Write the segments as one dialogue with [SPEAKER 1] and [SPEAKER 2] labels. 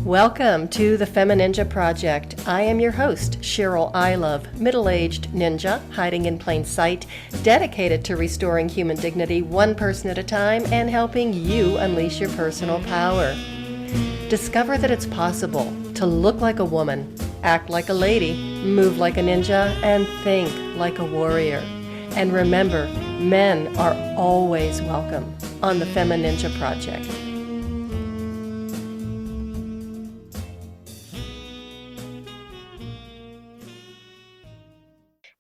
[SPEAKER 1] Welcome to the Femininja Project. I am your host, Cheryl I Love, middle-aged ninja hiding in plain sight, dedicated to restoring human dignity one person at a time and helping you unleash your personal power. Discover that it's possible to look like a woman, act like a lady, move like a ninja, and think like a warrior. And remember, men are always welcome on the Femininja Project.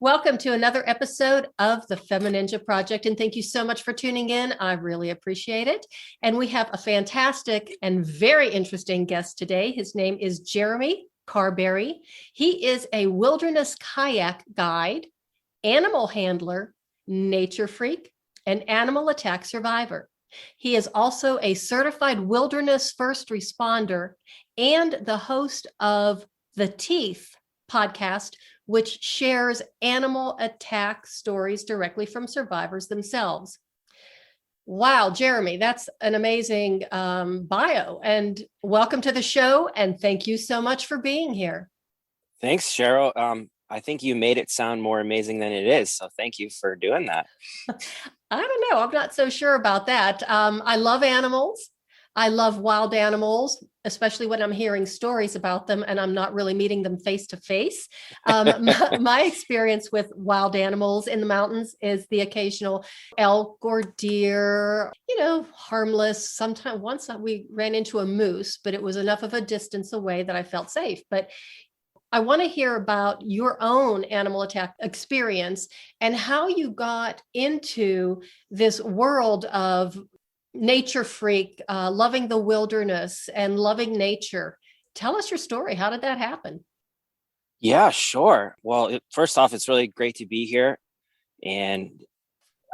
[SPEAKER 1] Welcome to another episode of the Femininja Project, and thank you so much for tuning in. I really appreciate it. And we have a fantastic and very interesting guest today. His name is Jeremey Carberry. He is a wilderness kayak guide, animal handler, nature freak, and animal attack survivor. He is also a certified wilderness first responder and the host of The Teeth podcast, which shares animal attack stories directly from survivors themselves. Wow, Jeremey, that's an amazing bio. And welcome to the show. And thank you so much for being here.
[SPEAKER 2] Thanks, Cheryl. I think you made it sound more amazing than it is. So thank you for doing that.
[SPEAKER 1] I don't know. I'm not so sure about that. I love animals. I love wild animals, especially when I'm hearing stories about them and I'm not really meeting them face to face. My experience with wild animals in the mountains is the occasional elk or deer, harmless. Sometimes once we ran into a moose, but it was enough of a distance away that I felt safe. But I want to hear about your own animal attack experience and how you got into this world of nature freak, loving the wilderness and loving nature. Tell us your story. How did that happen?
[SPEAKER 2] Yeah, sure. Well, first off, it's really great to be here. And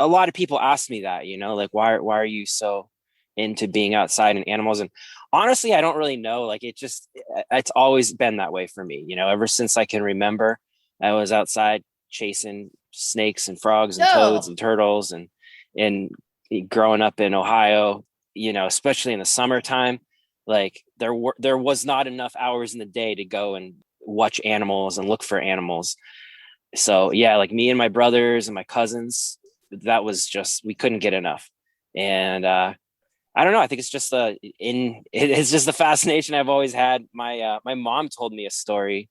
[SPEAKER 2] a lot of people ask me that, like, why are you so into being outside and animals? And honestly, I don't really know. Like, it's always been that way for me. Ever since I can remember, I was outside chasing snakes and frogs and toads and turtles and growing up in Ohio, especially in the summertime, like there was not enough hours in the day to go and watch animals and look for animals. So yeah, like me and my brothers and my cousins, that was just, we couldn't get enough. And I don't know. I think it's just it's just the fascination I've always had. My mom told me a story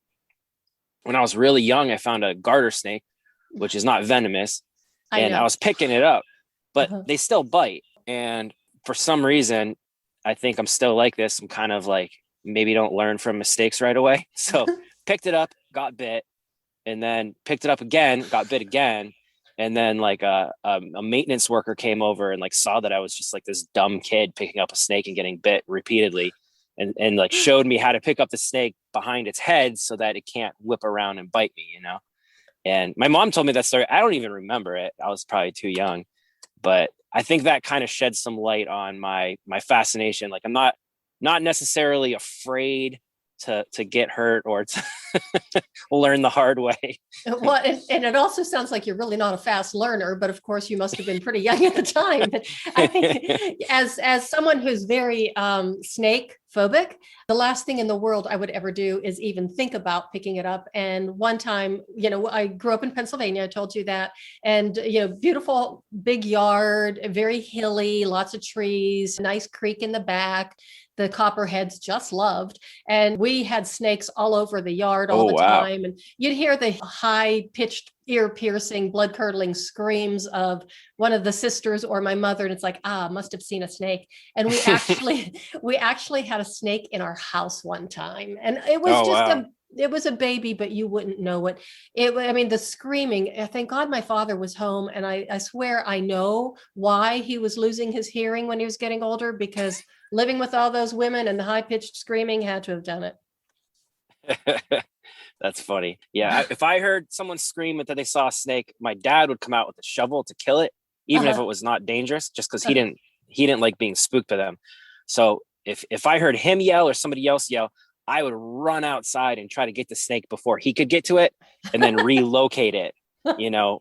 [SPEAKER 2] when I was really young. I found a garter snake, which is not venomous, and I was picking it up. But they still bite. And for some reason, I think I'm still like this. I'm kind of like, maybe don't learn from mistakes right away. So picked it up, got bit, and then picked it up again, got bit again. And then like a maintenance worker came over and like saw that I was just like this dumb kid picking up a snake and getting bit repeatedly and like showed me how to pick up the snake behind its head so that it can't whip around and bite me, And my mom told me that story. I don't even remember it. I was probably too young. But I think that kind of sheds some light on my fascination. Like I'm not necessarily afraid to get hurt or to learn the hard way.
[SPEAKER 1] Well, and it also sounds like you're really not a fast learner, but of course you must have been pretty young at the time. But I think as someone who's very snake phobic, the last thing in the world I would ever do is even think about picking it up. And one time, I grew up in Pennsylvania, I told you that, and, beautiful big yard, very hilly, lots of trees, nice creek in the back. The copperheads just loved. And we had snakes all over the yard all the time. And you'd hear the high pitched, ear piercing, blood curdling screams of one of the sisters or my mother. And it's like, must have seen a snake. And we actually had a snake in our house one time. And it was it was a baby, but you wouldn't know it. The screaming, thank God my father was home. And I swear I know why he was losing his hearing when he was getting older, because living with all those women and the high-pitched screaming had to have done it.
[SPEAKER 2] That's funny. Yeah. If I heard someone scream that they saw a snake, my dad would come out with a shovel to kill it, even if it was not dangerous, just because he didn't like being spooked by them. So if I heard him yell or somebody else yell, I would run outside and try to get the snake before he could get to it and then relocate it,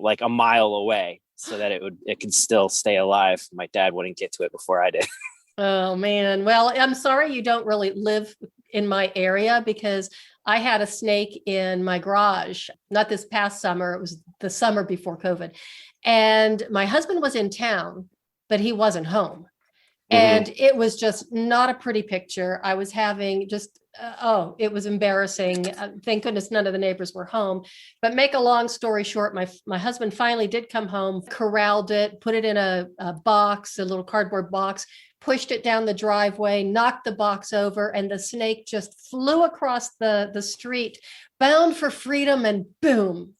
[SPEAKER 2] like a mile away so that it could still stay alive. My dad wouldn't get to it before I did.
[SPEAKER 1] Oh man. Well, I'm sorry you don't really live in my area because I had a snake in my garage, not this past summer, it was the summer before COVID. And my husband was in town, but he wasn't home. And it was just not a pretty picture. I was having just, it was embarrassing. Thank goodness none of the neighbors were home. But make a long story short, my husband finally did come home, corralled it, put it in a box, a little cardboard box, pushed it down the driveway, knocked the box over, and the snake just flew across the street, bound for freedom, and boom,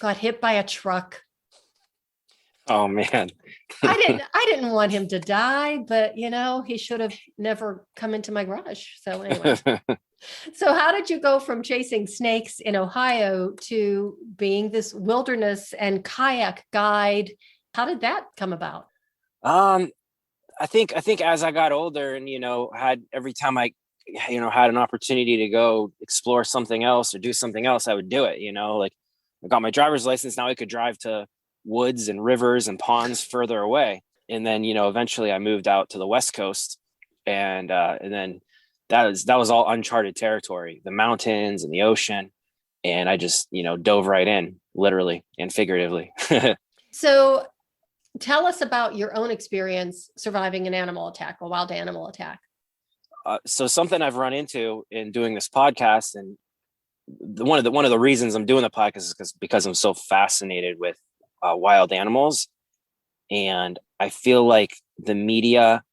[SPEAKER 1] got hit by a truck.
[SPEAKER 2] Oh man.
[SPEAKER 1] I didn't want him to die, but he should have never come into my garage. So anyway. So how did you go from chasing snakes in Ohio to being this wilderness and kayak guide? How did that come about?
[SPEAKER 2] I think as I got older and, had every time I, had an opportunity to go explore something else or do something else, I would do it, like I got my driver's license. Now I could drive to woods and rivers and ponds further away. And then, eventually I moved out to the West Coast and then that was all uncharted territory, the mountains and the ocean. And I just, dove right in, literally and figuratively.
[SPEAKER 1] So tell us about your own experience surviving an animal attack, a wild animal attack.
[SPEAKER 2] So something I've run into in doing this podcast, and one of the reasons I'm doing the podcast is because I'm so fascinated with wild animals. And I feel like the media,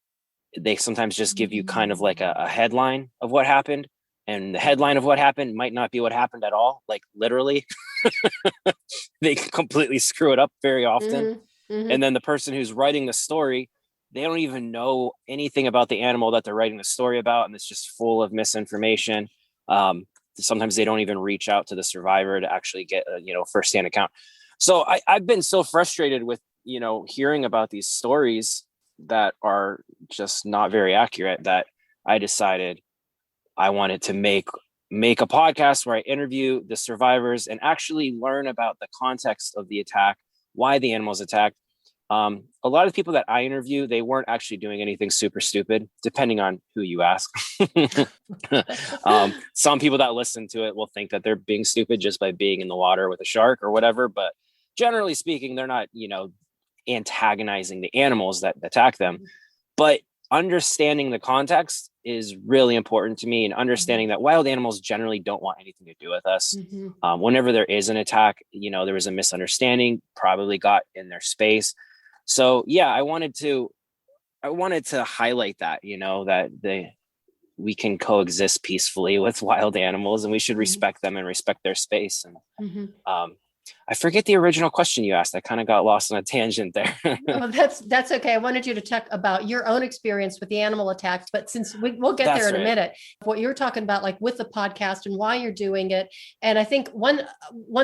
[SPEAKER 2] they sometimes just give you kind of like a headline of what happened. And the headline of what happened might not be what happened at all. Like literally, they completely screw it up very often. And then the person who's writing the story, they don't even know anything about the animal that they're writing the story about. And it's just full of misinformation. Sometimes they don't even reach out to the survivor to actually get a, firsthand account. So I've been so frustrated with, hearing about these stories that are just not very accurate that I decided I wanted to make a podcast where I interview the survivors and actually learn about the context of the attack, why the animals attacked. A lot of people that I interview, they weren't actually doing anything super stupid, depending on who you ask. Some people that listen to it will think that they're being stupid just by being in the water with a shark or whatever. But generally speaking, they're not, antagonizing the animals that attack them. But understanding the context is really important to me, and understanding that wild animals generally don't want anything to do with us. Whenever there is an attack, there was a misunderstanding, probably got in their space. So yeah, I wanted to highlight that, that we can coexist peacefully with wild animals, and we should respect them and respect their space. And I forget the original question you asked. I kind of got lost on a tangent there.
[SPEAKER 1] Oh, that's okay. I wanted you to talk about your own experience with the animal attacks, but since we'll get there in a minute, what you're talking about, like with the podcast and why you're doing it. And I think one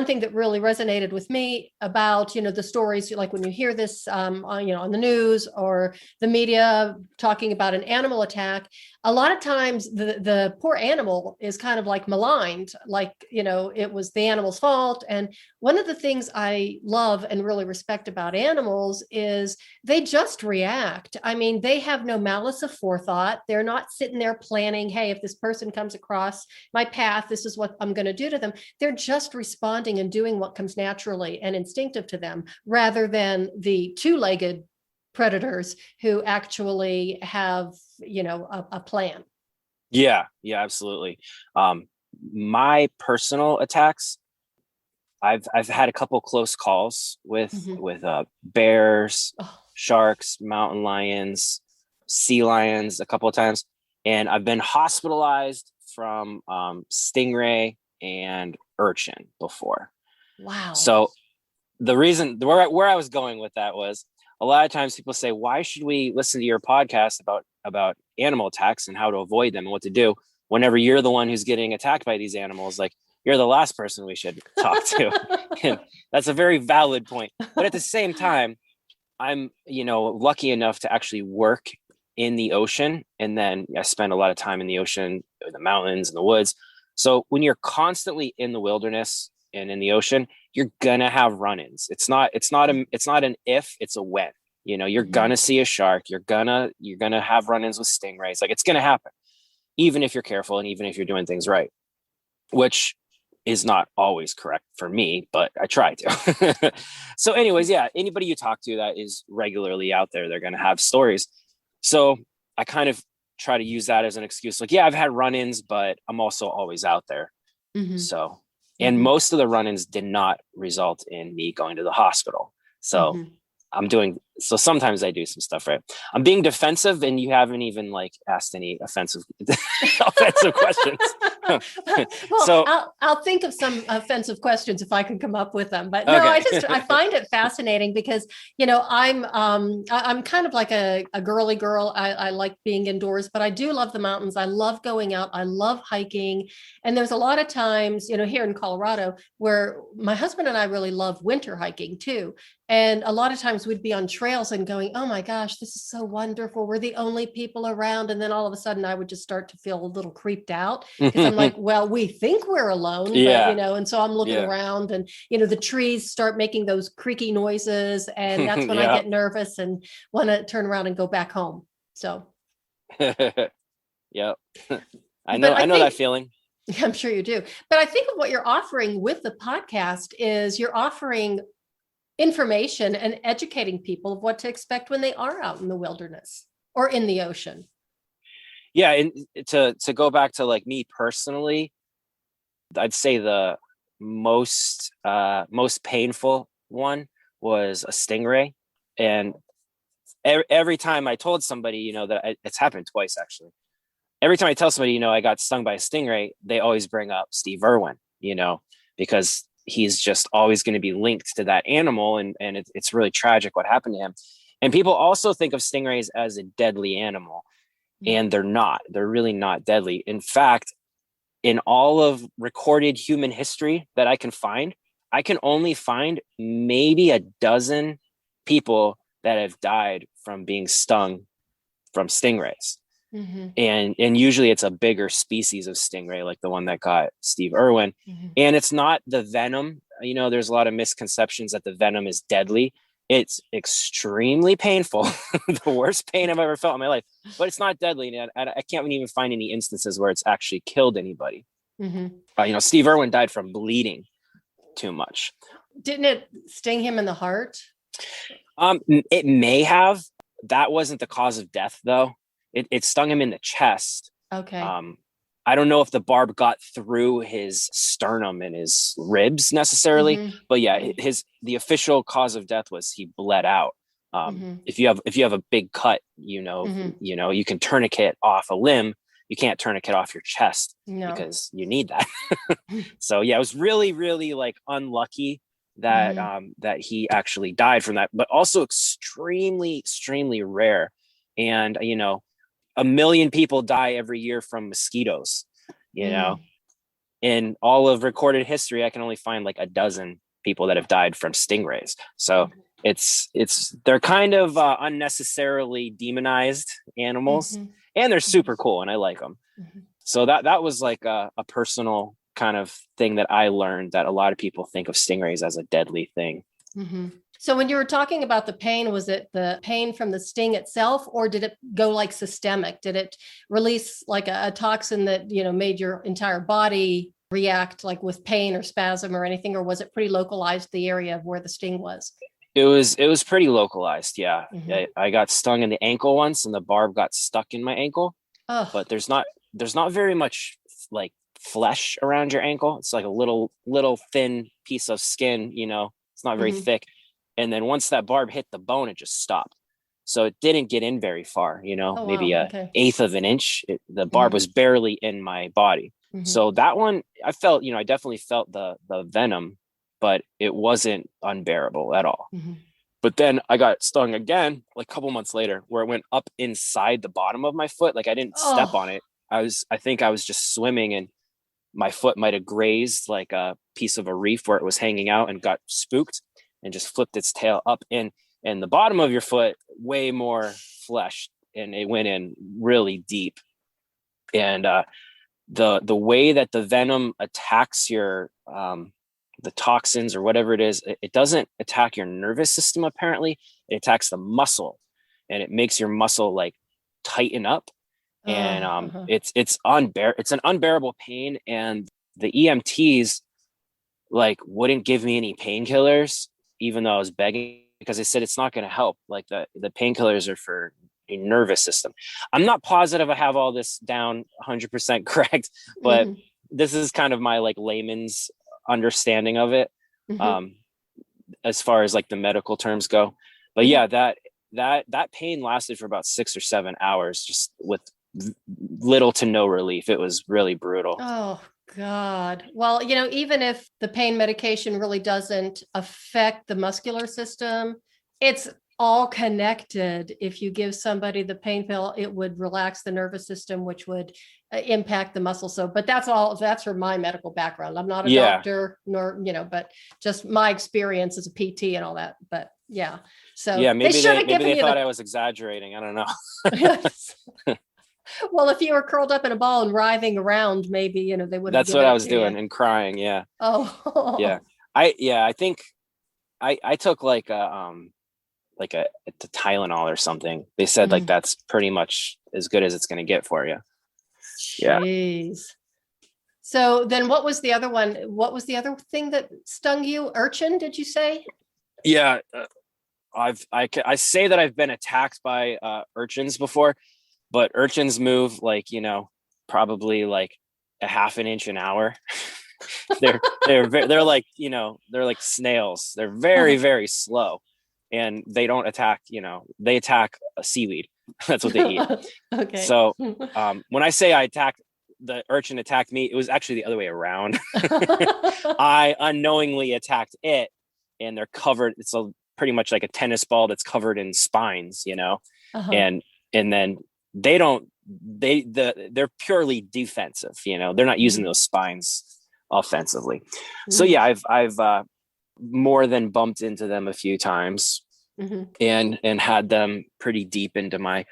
[SPEAKER 1] thing that really resonated with me about, the stories, like when you hear this, on the news or the media talking about an animal attack, a lot of times the poor animal is kind of like maligned, like, it was the animal's fault. And one of the things I love and really respect about animals is they just react. I mean, they have no malice of forethought. They're not sitting there planning, hey, if this person comes across my path, this is what I'm going to do to them. They're just responding and doing what comes naturally and instinctive to them, rather than the two-legged predators who actually have, a plan.
[SPEAKER 2] Yeah, absolutely. My personal attacks, I've had a couple close calls with bears, sharks, mountain lions, sea lions a couple of times, and I've been hospitalized from stingray and urchin before.
[SPEAKER 1] Wow.
[SPEAKER 2] So the reason where I was going with that was, a lot of times people say, why should we listen to your podcast about animal attacks and how to avoid them and what to do, whenever you're the one who's getting attacked by these animals? Like, you're the last person we should talk to. And that's a very valid point. But at the same time, I'm, lucky enough to actually work in the ocean. And then I spend a lot of time in the ocean, in the mountains, in the woods. So when you're constantly in the wilderness and in the ocean, you're gonna have run-ins. It's not an if, it's a when. You're gonna see a shark. You're gonna have run-ins with stingrays. Like, it's gonna happen. even if you're careful and even if you're doing things right, which is not always correct for me, but I try to. So anyways, yeah, anybody you talk to that is regularly out there, they're going to have stories. So I kind of try to use that as an excuse. Like, yeah, I've had run-ins, but I'm also always out there.
[SPEAKER 1] Mm-hmm.
[SPEAKER 2] So, and most of the run-ins did not result in me going to the hospital. So so sometimes I do some stuff right. I'm being defensive, and you haven't even like asked any offensive questions.
[SPEAKER 1] Well,
[SPEAKER 2] So
[SPEAKER 1] I'll think of some offensive questions if I can come up with them. But no,
[SPEAKER 2] okay.
[SPEAKER 1] I find it fascinating because, I'm kind of like a girly girl. I like being indoors, but I do love the mountains. I love going out. I love hiking. And there's a lot of times, here in Colorado where my husband and I really love winter hiking too. And a lot of times we'd be on trails and going, oh my gosh, this is so wonderful. We're the only people around. And then all of a sudden I would just start to feel a little creeped out because I'm like, well, we think we're alone, but, and so I'm looking around and, the trees start making those creaky noises. And that's when I get nervous and want to turn around and go back home. So.
[SPEAKER 2] Yep. I know that feeling.
[SPEAKER 1] I'm sure you do. But I think of what you're offering with the podcast is you're offering information and educating people of what to expect when they are out in the wilderness or in the ocean.
[SPEAKER 2] Yeah. And to go back to like me personally, I'd say the most painful one was a stingray. And every time I told somebody, that it's happened twice, actually. Every time I tell somebody, I got stung by a stingray, they always bring up Steve Irwin, because he's just always going to be linked to that animal. And it's really tragic what happened to him. And people also think of stingrays as a deadly animal, and they're not. They're really not deadly. In fact, in all of recorded human history that I can only find maybe a dozen people that have died from being stung from stingrays. And usually it's a bigger species of stingray, like the one that got Steve Irwin. And it's not the venom. There's a lot of misconceptions that the venom is deadly. It's extremely painful, the worst pain I've ever felt in my life, but it's not deadly. And I can't even find any instances where it's actually killed anybody. Steve Irwin died from bleeding too much.
[SPEAKER 1] Didn't it sting him in the heart?
[SPEAKER 2] It may have. That wasn't the cause of death, though. It stung him in the chest.
[SPEAKER 1] Okay.
[SPEAKER 2] I don't know if the barb got through his sternum and his ribs necessarily, but yeah, the official cause of death was he bled out. If you have a big cut, you can tourniquet off a limb. You can't tourniquet off your chest because you need that. So yeah, it was really, really like unlucky that that he actually died from that, but also extremely, extremely rare. And 1 million people die every year from mosquitoes. In all of recorded history, I can only find like a dozen people that have died from stingrays. So they're kind of unnecessarily demonized animals, and they're super cool, and I like them. So that was like a personal kind of thing that I learned, that a lot of people think of stingrays as a deadly thing.
[SPEAKER 1] So when you were talking about the pain, was it the pain from the sting itself, or did it go like systemic? Did it release like a toxin that, made your entire body react like with pain or spasm or anything? Or was it pretty localized, the area of where the sting was?
[SPEAKER 2] It was pretty localized. Yeah. I got stung in the ankle once, and the barb got stuck in my ankle, but there's not very much like flesh around your ankle. It's like a little thin piece of skin, it's not very thick. And then once that barb hit the bone, it just stopped. So it didn't get in very far, maybe an eighth of an inch. The barb was barely in my body. So that one, I felt, I definitely felt the venom, but it wasn't unbearable at all. But then I got stung again, like a couple months later, where it went up inside the bottom of my foot. Like I didn't step on it. I think I was just swimming, and my foot might have grazed like a piece of a reef where it was hanging out and got spooked and just flipped its tail up in. And the bottom of your foot, way more flesh, and it went in really deep. And the way that the venom attacks your the toxins or whatever it is, it doesn't attack your nervous system. Apparently, it attacks the muscle, and it makes your muscle like tighten up. and
[SPEAKER 1] Uh-huh.
[SPEAKER 2] it's an unbearable pain, and the EMTs like wouldn't give me any painkillers, even though I was begging, because they said it's not going to help. Like the painkillers are for a nervous system. I'm not positive I have all this down 100% correct, but
[SPEAKER 1] Hmm.
[SPEAKER 2] this is kind of my like layman's understanding of it,
[SPEAKER 1] Hmm.
[SPEAKER 2] um, as far as like the medical terms go. But
[SPEAKER 1] Hmm.
[SPEAKER 2] yeah, that pain lasted for about 6 or 7 hours, just with little to no relief. It was really brutal.
[SPEAKER 1] Oh, God. Well, even if the pain medication really doesn't affect the muscular system, it's all connected. If you give somebody the pain pill, it would relax the nervous system, which would impact the muscle. So, but that's from my medical background. I'm not a
[SPEAKER 2] Yeah,
[SPEAKER 1] doctor, nor, but just my experience as a PT and all that. But yeah. So
[SPEAKER 2] yeah.
[SPEAKER 1] they
[SPEAKER 2] Maybe
[SPEAKER 1] should
[SPEAKER 2] they
[SPEAKER 1] have
[SPEAKER 2] maybe
[SPEAKER 1] given
[SPEAKER 2] they
[SPEAKER 1] you
[SPEAKER 2] thought
[SPEAKER 1] the.
[SPEAKER 2] I was exaggerating. I don't know.
[SPEAKER 1] Well, if you were curled up in a ball and writhing around, maybe, they would have
[SPEAKER 2] That's what
[SPEAKER 1] given
[SPEAKER 2] I
[SPEAKER 1] it
[SPEAKER 2] was
[SPEAKER 1] to you.
[SPEAKER 2] doing and crying. Yeah, yeah.
[SPEAKER 1] Oh,
[SPEAKER 2] I think I took like a Tylenol or something. They said like
[SPEAKER 1] mm,
[SPEAKER 2] that's pretty much as good as it's going to get for you. Yeah,
[SPEAKER 1] jeez. So then what was the other one? What was the other thing that stung you? Urchin, did you say?
[SPEAKER 2] yeah. I say that I've been attacked by urchins before, but urchins move like, probably like a half an inch an hour. They're like, they're like snails. They're very, very slow, and they don't attack. They attack seaweed. That's what they eat.
[SPEAKER 1] Okay.
[SPEAKER 2] So when I say the urchin attacked me, it was actually the other way around. I unknowingly attacked it, and they're covered. It's pretty much like a tennis ball that's covered in spines,
[SPEAKER 1] Uh-huh.
[SPEAKER 2] and then they don't they're purely defensive. They're not using
[SPEAKER 1] Mhm.
[SPEAKER 2] those spines offensively. So
[SPEAKER 1] Mhm.
[SPEAKER 2] yeah, I've more than bumped into them a few times,
[SPEAKER 1] Mhm.
[SPEAKER 2] and had them pretty deep into my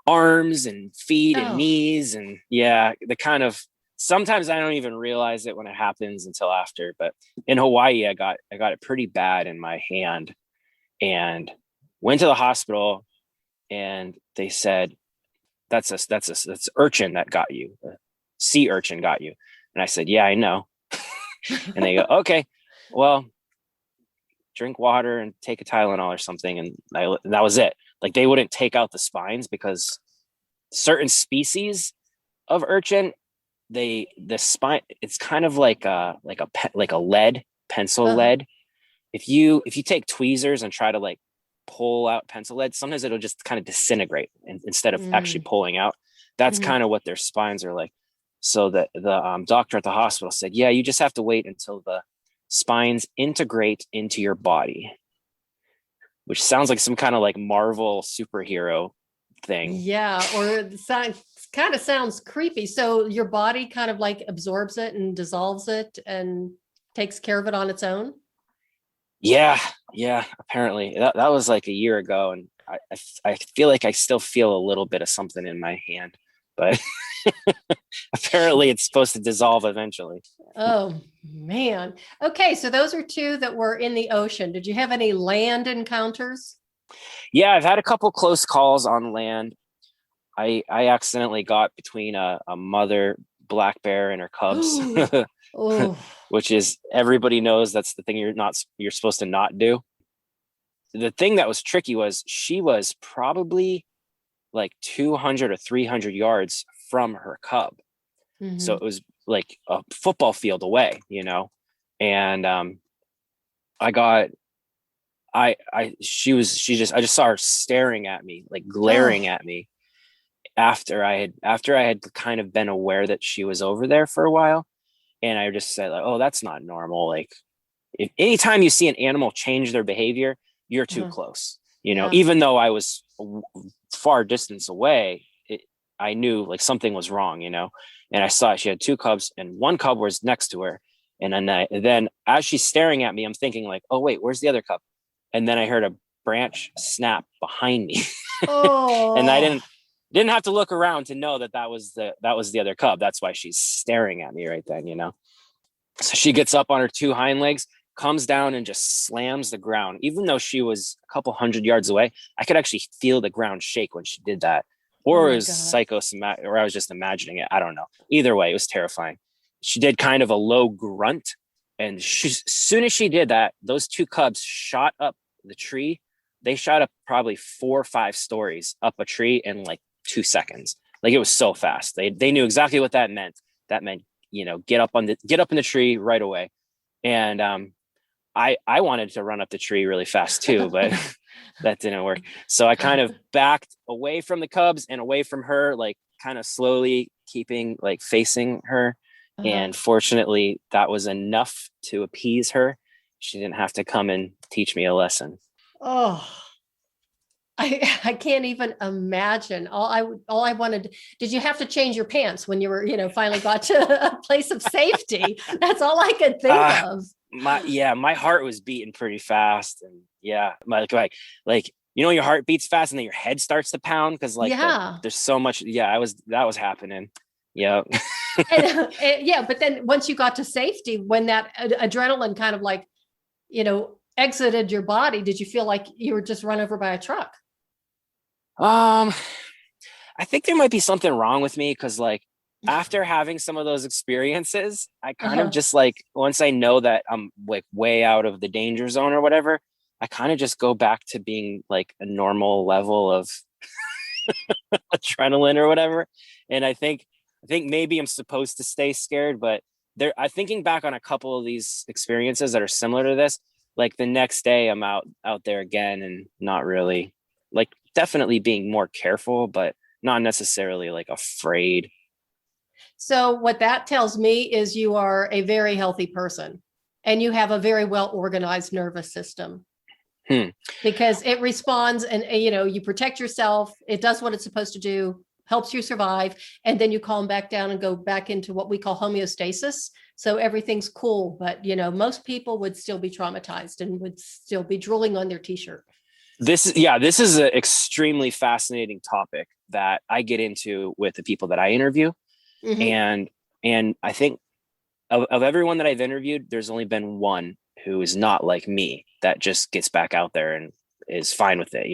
[SPEAKER 2] arms and feet and
[SPEAKER 1] Oh,
[SPEAKER 2] knees, and yeah, the kind of sometimes I don't even realize it when it happens until after. But in Hawaii, I got it pretty bad in my hand, and went to the hospital, and they said that's urchin that got you, the sea urchin got you. And I said, yeah, I know. And they go, okay, well, drink water and take a Tylenol or something. And that was it. Like they wouldn't take out the spines, because certain species of urchin, the spine, it's kind of like a lead pencil
[SPEAKER 1] uh-huh.
[SPEAKER 2] lead. If you take tweezers and try to like pull out pencil lead, sometimes it'll just kind of disintegrate instead of actually
[SPEAKER 1] Mm.
[SPEAKER 2] pulling out. That's
[SPEAKER 1] Mhm.
[SPEAKER 2] kind of what their spines are like. So the doctor at the hospital said, yeah, you just have to wait until the spines integrate into your body, which sounds like some kind of like Marvel superhero thing.
[SPEAKER 1] Yeah, or it sounds kind of sounds creepy. So your body kind of like absorbs it and dissolves it and takes care of it on its own.
[SPEAKER 2] Yeah, yeah. Apparently, that was like a year ago, and I feel like I still feel a little bit of something in my hand, but apparently it's supposed to dissolve eventually.
[SPEAKER 1] Oh man. Okay, so those are two that were in the ocean. Did you have any land encounters?
[SPEAKER 2] Yeah, I've had a couple close calls on land. I accidentally got between a mother black bear and her cubs,
[SPEAKER 1] Oh.
[SPEAKER 2] which is, everybody knows that's the thing you're supposed to not do. The thing that was tricky was she was probably like 200 or 300 yards from her cub. So
[SPEAKER 1] Hmm.
[SPEAKER 2] it was like a football field away, and I got I just saw her staring at me, like glaring
[SPEAKER 1] Oh.
[SPEAKER 2] at me, after I had kind of been aware that she was over there for a while. And I just said like, oh, that's not normal. Like, if anytime you see an animal change their behavior, you're too
[SPEAKER 1] Uh-huh.
[SPEAKER 2] close.
[SPEAKER 1] Yeah.
[SPEAKER 2] Even though I was far distance away, I knew like something was wrong. And I saw she had two cubs, and one cub was next to her. And then as she's staring at me, I'm thinking like, oh wait, where's the other cub? And then I heard a branch snap behind me, and I
[SPEAKER 1] Oh.
[SPEAKER 2] didn't have to look around to know that was the other cub. That's why she's staring at me right then. So she gets up on her two hind legs, comes down, and just slams the ground. Even though she was a couple hundred yards away, I could actually feel the ground shake when she did that.
[SPEAKER 1] Oh
[SPEAKER 2] or it
[SPEAKER 1] my
[SPEAKER 2] was
[SPEAKER 1] God.
[SPEAKER 2] psychosomatic, or I was just imagining it. I don't know. Either way, it was terrifying. She did kind of a low grunt, and as soon as she did that, those two cubs shot up the tree. They shot up probably 4 or 5 stories up a tree in like 2 seconds. Like it was so fast. They knew exactly what that meant. That meant, get up in the tree right away. And I wanted to run up the tree really fast too, but that didn't work. So I kind of backed away from the cubs and away from her, like kind of slowly keeping like facing her.
[SPEAKER 1] Uh-huh.
[SPEAKER 2] And fortunately, that was enough to appease her. She didn't have to come and teach me a lesson.
[SPEAKER 1] Oh, I can't even imagine. All I wanted. Did you have to change your pants when you were, finally got to a place of safety? That's all I could think of.
[SPEAKER 2] My heart was beating pretty fast, and yeah, your heart beats fast, and then your head starts to pound because
[SPEAKER 1] Yeah.
[SPEAKER 2] there's so much. Yeah, that was happening. Yeah.
[SPEAKER 1] Yeah, but then once you got to safety, when that adrenaline kind of exited your body, did you feel like you were just run over by a truck?
[SPEAKER 2] I think there might be something wrong with me because after having some of those experiences, I kind of
[SPEAKER 1] Uh-huh.
[SPEAKER 2] just once I know that I'm like way out of the danger zone or whatever, I kind of just go back to being like a normal level of adrenaline or whatever. And I think maybe I'm supposed to stay scared, but I thinking back on a couple of these experiences that are similar to this, like the next day I'm out there again and not really definitely being more careful, but not necessarily like afraid.
[SPEAKER 1] So what that tells me is you are a very healthy person and you have a very well organized nervous system
[SPEAKER 2] Hmm.
[SPEAKER 1] because it responds and you protect yourself. It does what it's supposed to do, helps you survive, and then you calm back down and go back into what we call homeostasis. So everything's cool, but most people would still be traumatized and would still be drooling on their t-shirt.
[SPEAKER 2] This is an extremely fascinating topic that I get into with the people that I interview.
[SPEAKER 1] Mm-hmm.
[SPEAKER 2] And I think of everyone that I've interviewed, there's only been one who is not like me that just gets back out there and is fine with it.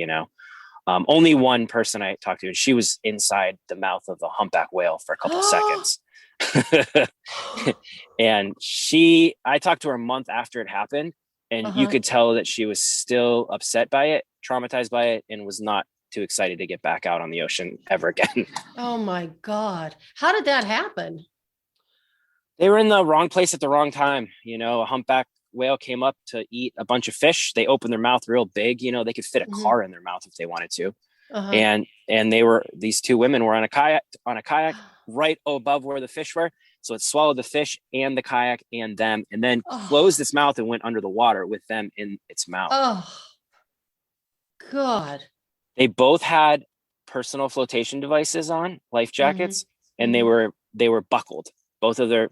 [SPEAKER 2] Only one person I talked to, and she was inside the mouth of a humpback whale for a couple seconds. And I talked to her a month after it happened, and you
[SPEAKER 1] Uh-huh.
[SPEAKER 2] could tell that she was still upset by it, traumatized by it, and was not too excited to get back out on the ocean ever again.
[SPEAKER 1] Oh my God. How did that happen?
[SPEAKER 2] They were in the wrong place at the wrong time. A humpback whale came up to eat a bunch of fish. They opened their mouth real big. They could fit a
[SPEAKER 1] Mm-hmm.
[SPEAKER 2] car in their mouth if they wanted to.
[SPEAKER 1] Uh-huh.
[SPEAKER 2] And these two women were on a kayak right above where the fish were. So it swallowed the fish and the kayak and them, and then
[SPEAKER 1] Oh,
[SPEAKER 2] closed its mouth and went under the water with them in its mouth.
[SPEAKER 1] oh, God.
[SPEAKER 2] They both had personal flotation devices on, life
[SPEAKER 1] Mm-hmm.
[SPEAKER 2] jackets, and they
[SPEAKER 1] Mm-hmm.
[SPEAKER 2] were buckled. Both of their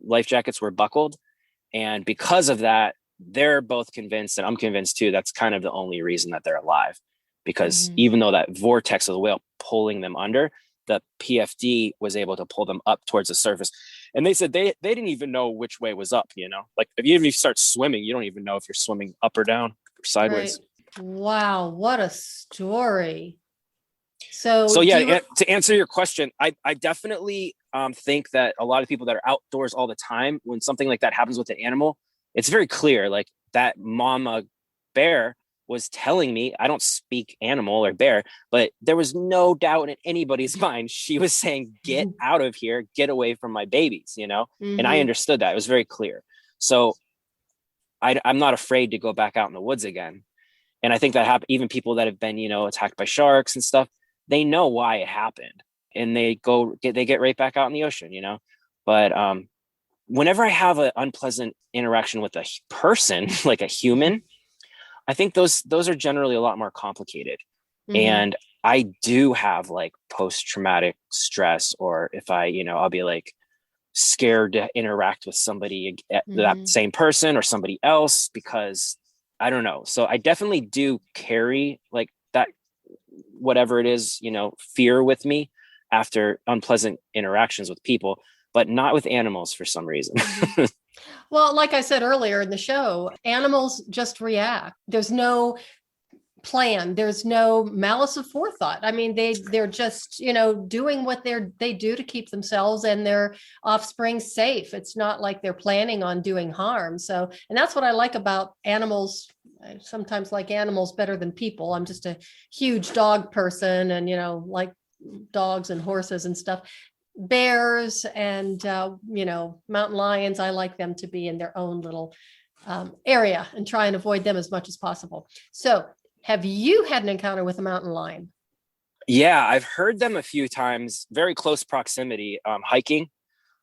[SPEAKER 2] life jackets were buckled. And because of that, they're both convinced, and I'm convinced too, that's kind of the only reason that they're alive. Because
[SPEAKER 1] Mm-hmm.
[SPEAKER 2] even though that vortex of the whale pulling them under, the PFD was able to pull them up towards the surface. And they said they didn't even know which way was up, Like if you start swimming, you don't even know if you're swimming up or down or
[SPEAKER 1] Right.
[SPEAKER 2] sideways.
[SPEAKER 1] Wow, what a story. So
[SPEAKER 2] So
[SPEAKER 1] do
[SPEAKER 2] yeah,
[SPEAKER 1] you
[SPEAKER 2] to answer your question, I definitely think that a lot of people that are outdoors all the time, when something like that happens with an animal, it's very clear. Like that mama bear was telling me, I don't speak animal or bear, but there was no doubt in anybody's mind. She was saying, "Get out of here, get away from my babies," And I
[SPEAKER 1] Mm-hmm.
[SPEAKER 2] understood that. It was very clear. So I'm not afraid to go back out in the woods again. And I think that happen even people that have been, attacked by sharks and stuff, they know why it happened, and they get right back out in the ocean. But whenever I have an unpleasant interaction with a person, like a human, I think those are generally a lot more complicated.
[SPEAKER 1] Mm-hmm.
[SPEAKER 2] And I do have like post-traumatic stress, or if I'll be like scared to interact with somebody, that
[SPEAKER 1] Mm-hmm.
[SPEAKER 2] same person or somebody else, because I don't know. So I definitely do carry like that, whatever it is, fear with me after unpleasant interactions with people, but not with animals for some reason.
[SPEAKER 1] Mm-hmm. Well, like I said earlier in the show, animals just react. There's no plan. There's no malice of forethought. I mean, they're just, doing what they do to keep themselves and their offspring safe. It's not like they're planning on doing harm. So, and that's what I like about animals. I sometimes like animals better than people. I'm just a huge dog person, and like dogs and horses and stuff. Bears and mountain lions, I like them to be in their own little area and try and avoid them as much as possible. So have you had an encounter with a mountain lion?
[SPEAKER 2] Yeah, I've heard them a few times, very close proximity, hiking.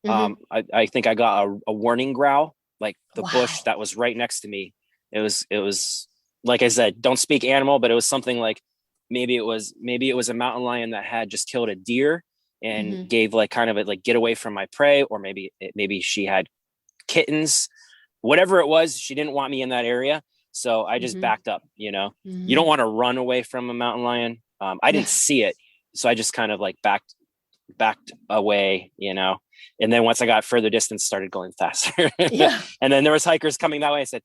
[SPEAKER 2] I think I got a warning growl, like the bush that was right next to me. It was like I said, don't speak animal, but it was something like maybe it was a mountain lion that had just killed a deer and gave like kind of a like get away from my prey, or maybe she had kittens, whatever it was. She didn't want me in that area, so I just backed up. You don't want to run away from a mountain lion. I didn't see it, so I just kind of like backed away, and then once I got further distance, started going faster. And then there was hikers coming that way. I said,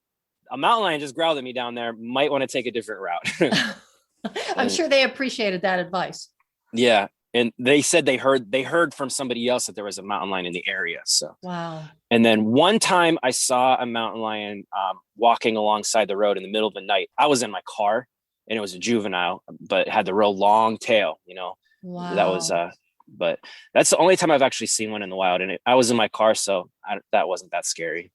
[SPEAKER 2] a mountain lion just growled at me down there, might want to take a different route.
[SPEAKER 1] I'm sure they appreciated that advice.
[SPEAKER 2] Yeah. And they said they heard from somebody else that there was a mountain lion in the area. So
[SPEAKER 1] wow.
[SPEAKER 2] And then one time I saw a mountain lion walking alongside the road in the middle of the night. I was in my car, and it was a juvenile, but it had the real long tail.
[SPEAKER 1] Wow.
[SPEAKER 2] That was but that's the only time I've actually seen one in the wild, and I was in my car, so that wasn't that scary.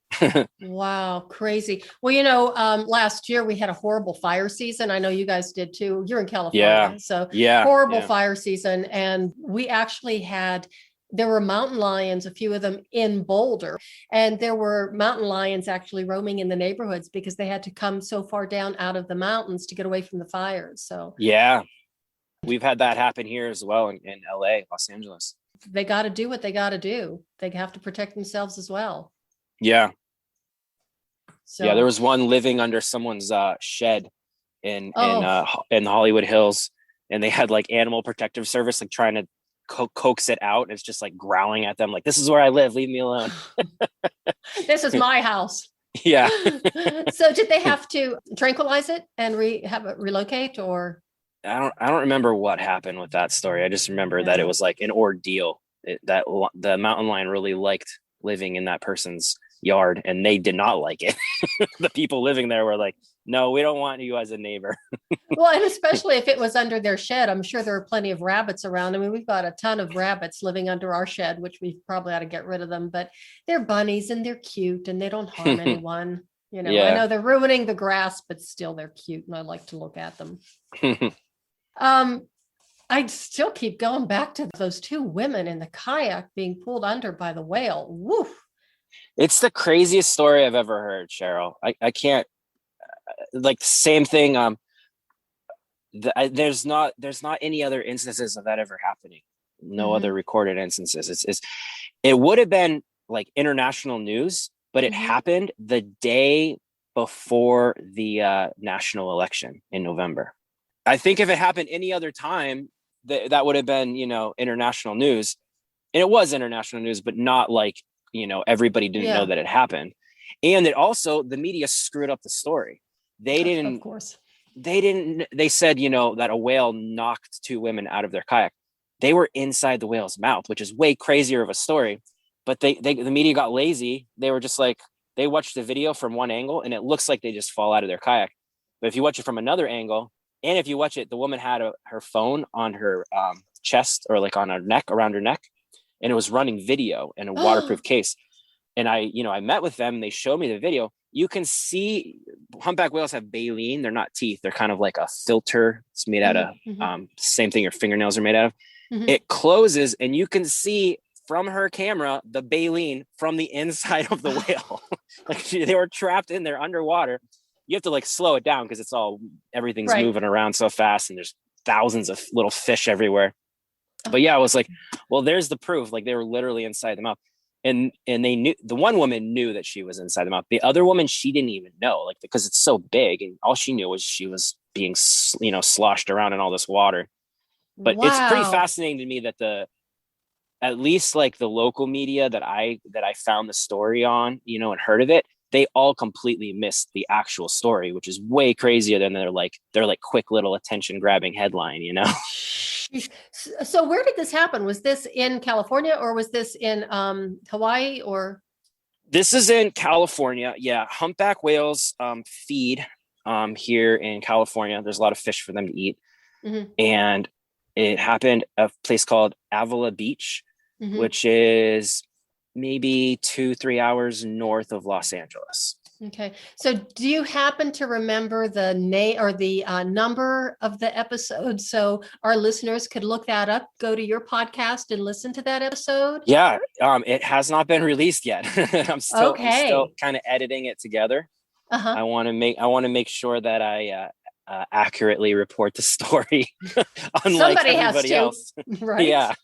[SPEAKER 1] Wow, crazy. Well, last year we had a horrible fire season. I know you guys did too. You're in California, so horrible fire season, and we actually there were mountain lions, a few of them in Boulder, and there were mountain lions actually roaming in the neighborhoods because they had to come so far down out of the mountains to get away from the fires. So
[SPEAKER 2] yeah. We've had that happen here as well in LA, Los Angeles.
[SPEAKER 1] They got to do what they got to do. They have to protect themselves as well.
[SPEAKER 2] Yeah.
[SPEAKER 1] So,
[SPEAKER 2] yeah, there was one living under someone's shed in the Hollywood Hills, and they had like animal protective service like trying to coax it out. It's just like growling at them like, this is where I live, leave me alone.
[SPEAKER 1] This is my house.
[SPEAKER 2] Yeah.
[SPEAKER 1] So did they have to tranquilize it and have it relocate, or?
[SPEAKER 2] I don't remember what happened with that story. I just remember that it was like an ordeal. That the mountain lion really liked living in that person's yard, and they did not like it. The people living there were like, no, we don't want you as a neighbor.
[SPEAKER 1] Well, and especially if it was under their shed, I'm sure there are plenty of rabbits around. I mean, we've got a ton of rabbits living under our shed, which we probably ought to get rid of them, but they're bunnies and they're cute and they don't harm anyone. I know they're ruining the grass, but still they're cute and I like to look at them. I still keep going back to those two women in the kayak being pulled under by the whale. Woof.
[SPEAKER 2] It's the craziest story I've ever heard, Cheryl. I can't, like the same thing. There's not any other instances of that ever happening. No other recorded instances. It would have been like international news, but it happened the day before the national election in November. I think if it happened any other time, that would have been, international news. And it was international news, but not like, everybody didn't know that it happened. And it also, the media screwed up the story. They didn't, of course. They said, that a whale knocked two women out of their kayak. They were inside the whale's mouth, which is way crazier of a story. But the media got lazy. They were just like, they watched the video from one angle and it looks like they just fall out of their kayak. But if you watch it from another angle, and if you watch it, the woman had her phone on her chest, or like on her neck, around her neck, and it was running video in a waterproof case. And I met with them and they showed me the video. You can see humpback whales have baleen. They're not teeth. They're kind of like a filter. It's made out of same thing your fingernails are made out of. It closes and you can see from her camera the baleen from the inside of the whale. Like they were trapped in there underwater. You have to like slow it down because everything's moving around so fast and there's thousands of little fish everywhere. But yeah, I was like, well, there's the proof. Like they were literally inside the mouth. And they knew, the one woman knew that she was inside the mouth. The other woman, she didn't even know, like, because it's so big, and all she knew was she was being, sloshed around in all this water. But it's pretty fascinating to me that at least like the local media that I found the story on, and heard of it, they all completely missed the actual story, which is way crazier than their quick little attention grabbing headline, you know?
[SPEAKER 1] So where did this happen? Was this in California or was this in Hawaii or?
[SPEAKER 2] This is in California. Yeah. Humpback whales feed here in California. There's a lot of fish for them to eat. Mm-hmm. And it happened at a place called Avila Beach, mm-hmm. which is maybe 2-3 hours north of Los Angeles.
[SPEAKER 1] Okay. So do you happen to remember the name or the number of the episode? So our listeners could look that up, go to your podcast and listen to that episode.
[SPEAKER 2] Yeah. It has not been released yet. I'm still kind of editing it together. Uh-huh. I want to make sure that I accurately report the story unlike
[SPEAKER 1] Somebody
[SPEAKER 2] everybody else.
[SPEAKER 1] Right.
[SPEAKER 2] Yeah.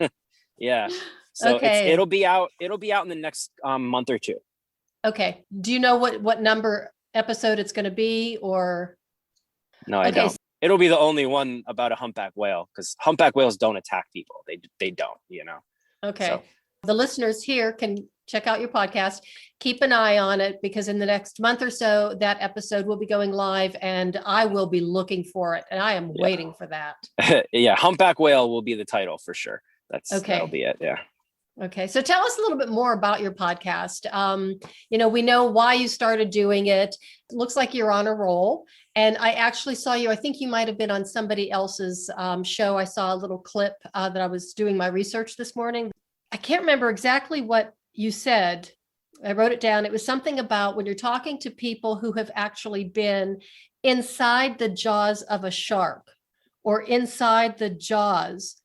[SPEAKER 2] Yeah. So it'll be out in the next month or two.
[SPEAKER 1] Okay. Do you know what number episode it's going to be or?
[SPEAKER 2] No, I don't. It'll be the only one about a humpback whale because humpback whales don't attack people. They don't, you know?
[SPEAKER 1] Okay. So. The listeners here can check out your podcast. Keep an eye on it because in the next month or so, that episode will be going live and I will be looking for it. And I am waiting for that.
[SPEAKER 2] Yeah. Humpback whale will be the title for sure. That'll be it. Yeah.
[SPEAKER 1] Okay. So tell us a little bit more about your podcast. We know why you started doing it. It looks like you're on a roll. And I actually saw you, I think you might've been on somebody else's show. I saw a little clip that I was doing my research this morning. I can't remember exactly what you said. I wrote it down. It was something about when you're talking to people who have actually been inside the jaws of a shark or inside the jaws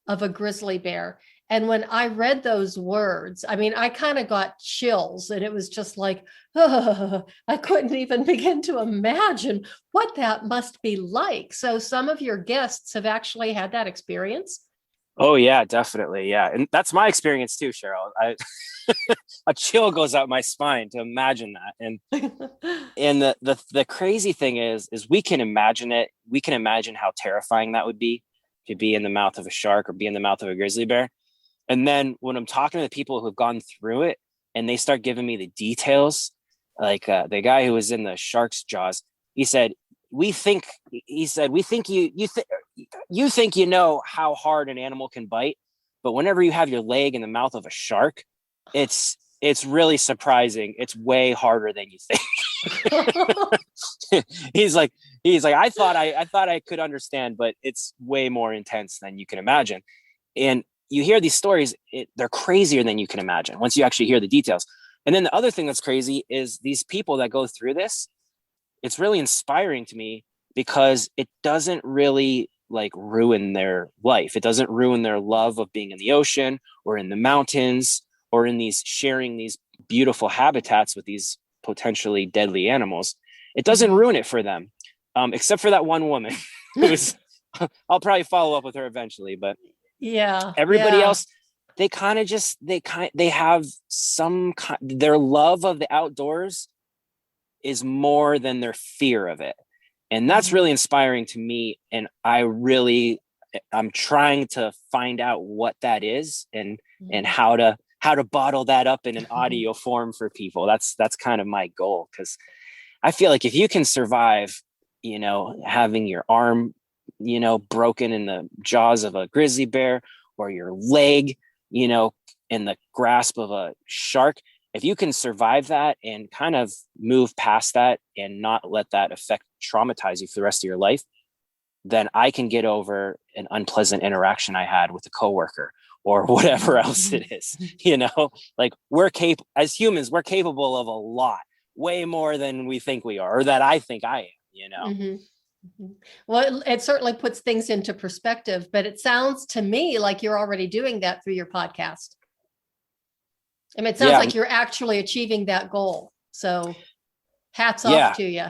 [SPEAKER 1] of a grizzly bear. And when I read those words, I mean, I kind of got chills and it was just like, I couldn't even begin to imagine what that must be like. So some of your guests have actually had that experience.
[SPEAKER 2] Oh yeah, definitely. Yeah. And that's my experience too, Cheryl. A chill goes up my spine to imagine that. And the crazy thing is we can imagine it. We can imagine how terrifying that would be to be in the mouth of a shark or be in the mouth of a grizzly bear. And then when I'm talking to the people who have gone through it and they start giving me the details, like the guy who was in the shark's jaws, he said, we think you think you know how hard an animal can bite, but whenever you have your leg in the mouth of a shark, it's really surprising. It's way harder than you think. He's like, I thought I could understand, but it's way more intense than you can imagine. And you hear these stories, they're crazier than you can imagine once you actually hear the details. And then the other thing that's crazy is these people that go through this, it's really inspiring to me because it doesn't really like ruin their life. It doesn't ruin their love of being in the ocean or in the mountains or in sharing these beautiful habitats with these potentially deadly animals. It doesn't ruin it for them, except for that one woman who's, I'll probably follow up with her eventually, but everybody else, they have their love of the outdoors is more than their fear of it. And that's really inspiring to me. And I'm trying to find out what that is and how to bottle that up in an audio form for people. That's kind of my goal. Cause I feel like if you can survive, having your arm, broken in the jaws of a grizzly bear or your leg, in the grasp of a shark, if you can survive that and kind of move past that and not let that traumatize you for the rest of your life, then I can get over an unpleasant interaction I had with a coworker or whatever else it is. Like as humans, we're capable of a lot, way more than we think we are, or that I think I am,
[SPEAKER 1] Mm-hmm. Well, it certainly puts things into perspective, but it sounds to me like you're already doing that through your podcast. I mean, it sounds like you're actually achieving that goal. So hats off to you.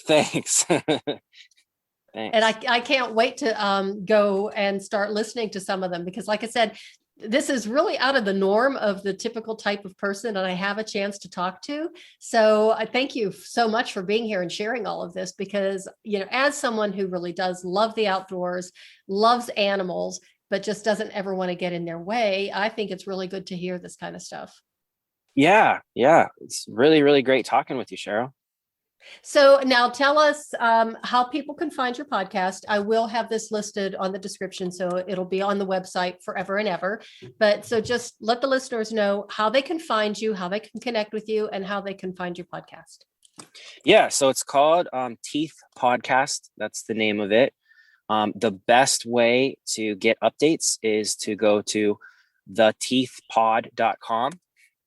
[SPEAKER 2] Thanks. Thanks.
[SPEAKER 1] And I can't wait to go and start listening to some of them because like I said, this is really out of the norm of the typical type of person that I have a chance to talk to. So I thank you so much for being here and sharing all of this because, as someone who really does love the outdoors, loves animals, but just doesn't ever want to get in their way, I think it's really good to hear this kind of stuff.
[SPEAKER 2] Yeah. Yeah. It's really, really great talking with you, Cheryl.
[SPEAKER 1] So now tell us how people can find your podcast. I will have this listed on the description, so it'll be on the website forever and ever. But so just let the listeners know how they can find you, how they can connect with you, and how they can find your podcast.
[SPEAKER 2] Yeah. So it's called Teeth Podcast. That's the name of it. The best way to get updates is to go to theteethpod.com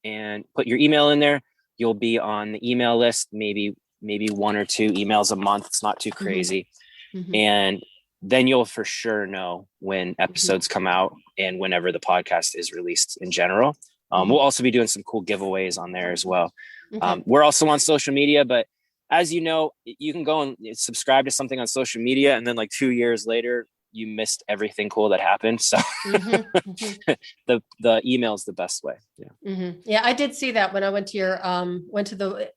[SPEAKER 2] and put your email in there. You'll be on the email list, maybe 1 or 2 emails a month. It's not too crazy. Mm-hmm. And then you'll for sure know when episodes come out and whenever the podcast is released in general. We'll also be doing some cool giveaways on there as well. Okay. We're also on social media, but as you know, you can go and subscribe to something on social media, and then like 2 years later, you missed everything cool that happened. So the email is the best way. Yeah.
[SPEAKER 1] Yeah. I did see that when I went to your,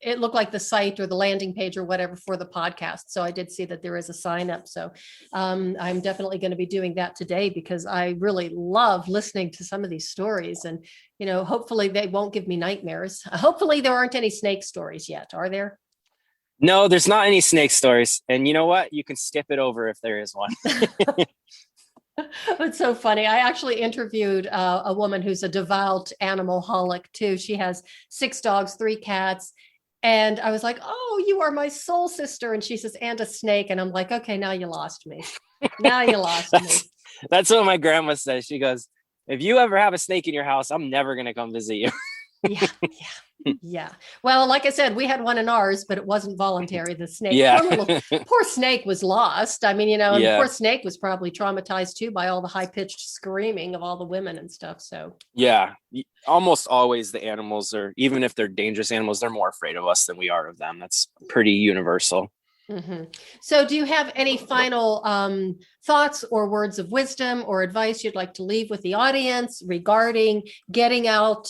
[SPEAKER 1] it looked like the site or the landing page or whatever for the podcast. So I did see that there is a sign up. So I'm definitely going to be doing that today because I really love listening to some of these stories, and, hopefully they won't give me nightmares. Hopefully there aren't any snake stories yet. Are there?
[SPEAKER 2] No, there's not any snake stories. And you know what? You can skip it over if there is one.
[SPEAKER 1] It's so funny. I actually interviewed a woman who's a devout animal holic too. She has 6 dogs, 3 cats. And I was like, oh, you are my soul sister. And she says, and a snake. And I'm like, okay, now you lost me. Now you lost me.
[SPEAKER 2] That's what my grandma says. She goes, if you ever have a snake in your house, I'm never going to come visit you. Yeah. Well, like I said, we had one in ours, but it wasn't voluntary. The snake, poor snake was lost. I mean, and poor snake was probably traumatized too by all the high pitched screaming of all the women and stuff. So yeah, almost always the animals are, even if they're dangerous animals, they're more afraid of us than we are of them. That's pretty universal.
[SPEAKER 1] Mm-hmm. So do you have any final thoughts or words of wisdom or advice you'd like to leave with the audience regarding getting out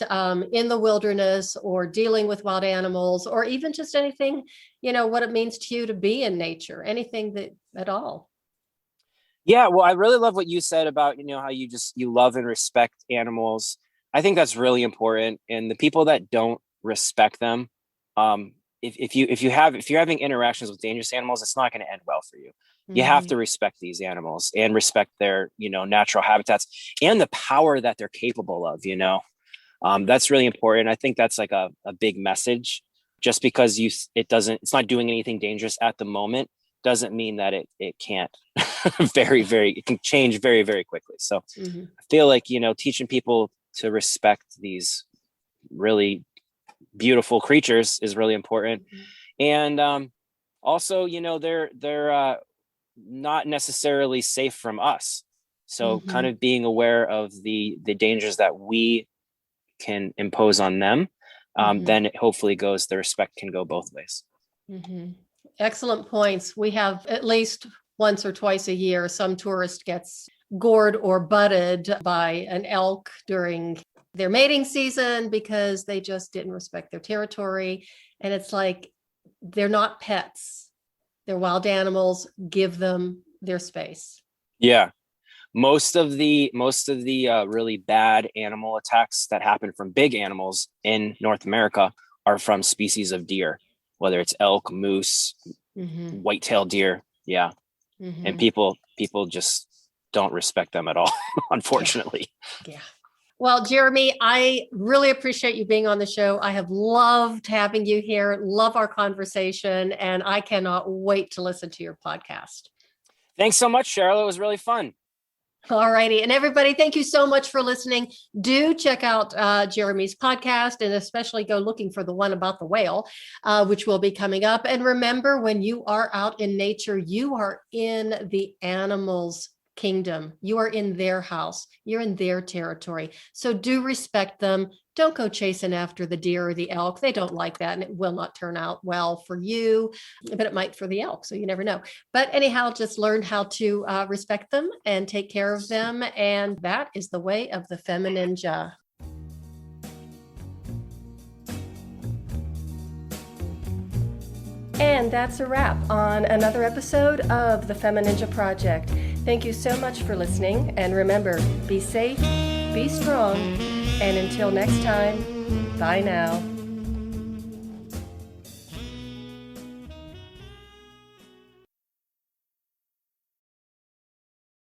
[SPEAKER 1] in the wilderness or dealing with wild animals, or even just anything, what it means to you to be in nature, anything that at all?
[SPEAKER 2] Yeah, well, I really love what you said about, how you love and respect animals. I think that's really important. And the people that don't respect them, if you're having interactions with dangerous animals, it's not going to end well for you. You have to respect these animals and respect their, natural habitats and the power that they're capable of, that's really important. I think that's like a big message. Just because it's not doing anything dangerous at the moment doesn't mean that it can't it can change very, very quickly. So I feel like, teaching people to respect these really beautiful creatures is really important. And also, they're not necessarily safe from us. So kind of being aware of the dangers that we can impose on them, then it hopefully the respect can go both ways.
[SPEAKER 1] Excellent points. We have at least once or twice a year, some tourist gets gored or butted by an elk during their mating season because they just didn't respect their territory. And it's like, they're not pets. They're wild animals. Give them their space. Yeah.
[SPEAKER 2] Most of the really bad animal attacks that happen from big animals in North America are from species of deer, whether it's elk, moose, white-tailed deer. Yeah. And people just don't respect them at all, unfortunately.
[SPEAKER 1] Yeah. Well, Jeremey, I really appreciate you being on the show. I have loved having you here, love our conversation, and I cannot wait to listen to your podcast.
[SPEAKER 2] Thanks so much, Cheryl. It was really fun.
[SPEAKER 1] All righty. And everybody, thank you so much for listening. Do check out Jeremey's podcast, and especially go looking for the one about the whale, which will be coming up. And remember, when you are out in nature, you are in the animals' kingdom. You are in their house. You're in their territory. So do respect them. Don't go chasing after the deer or the elk. They don't like that, and it will not turn out well for you, but it might for the elk. So you never know. But anyhow, just learn how to respect them and take care of them. And that is the way of the Femininja. And that's a wrap on another episode of the Femininja Project. Thank you so much for listening. And remember, be safe, be strong, and until next time, Bye now.